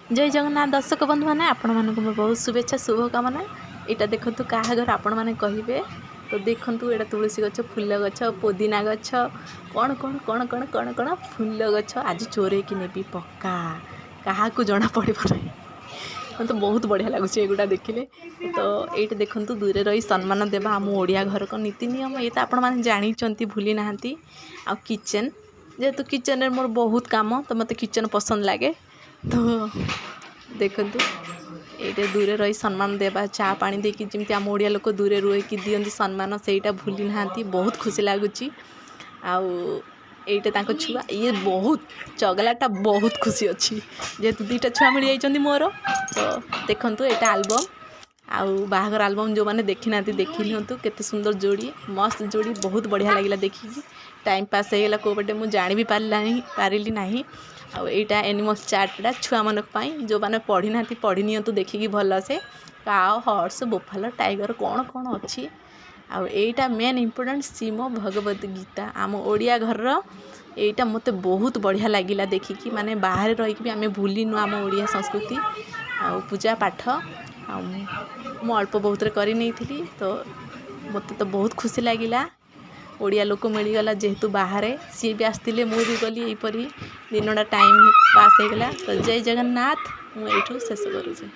जय जगन्नाथ दर्शक बंधु मैंने आपण मानक बहुत शुभेच्छा शुभकामना। यहाँ देखु क्या आपण मैंने कहे तो देखु यहाँ तुलसी गछ फूल गछ पुदीना गछ कौन कौन कौन कौन कौन कौन फूल गछ आज चोरे कि नेबी पक्का क्या जना पड़ ना तो बहुत बढ़िया लगुच एगुड़ा देखिले। तो ये देखु दूर रही सम्मान देवा आम ओडिया घर को नीति नियम ये तो आपण मैंने जानी भूली ना। आ किचेन जेहेतु किचेन रे मोर बहुत काम तो मत किचेन पसंद लगे। तो देखु ये दूर रही सम्मान देवा चा पानी देकी जमी आम ओडिया लोक दूर रुए कि दियंती सम्मान सेटा भूली ना बहुत खुशी लगुच। आईटा छुआ ये बहुत चगलाटा बहुत खुशी अच्छी जेहेतु दुईटा छुआ मिल जाइए मोर। तो देखु यहाँ आलबम आउ बाहागर आलबम जो मैंने देखी ना देखी नियंतु केते सुंदर जोड़ी मस्त जोड़ी बहुत बढ़िया लगिला देखिकी टाइम पास होगा कौटे मुझे जानी भी पारिली ना। आईटा एनिमल्स चार्टा छुआ मान जो मैंने पढ़ी ना पढ़ी नियंतु देखिकी भल से काओ हॉर्स बोफालो टाइगर कौन कौन अच्छी। आईटा मेन इम्पोर्टेंट श्रीमद भगवत गीता आम ओडिया घर एटा मते बहुत बढ़िया लगिला देखिकी माने बाहर रही भी आम भूलिनु आम ओडिया संस्कृति आ पूजा पाठ मु अल्प बहुत कर नहीं थी। तो मत तो बहुत खुशी लगिला ओडिया लोक मिलगला जेहेतु बाहर सी भी आसते मुझे गली यहीपरी दिनटा टाइम पास होगला। तो जय जगन्नाथ मुझे शेष करुचे।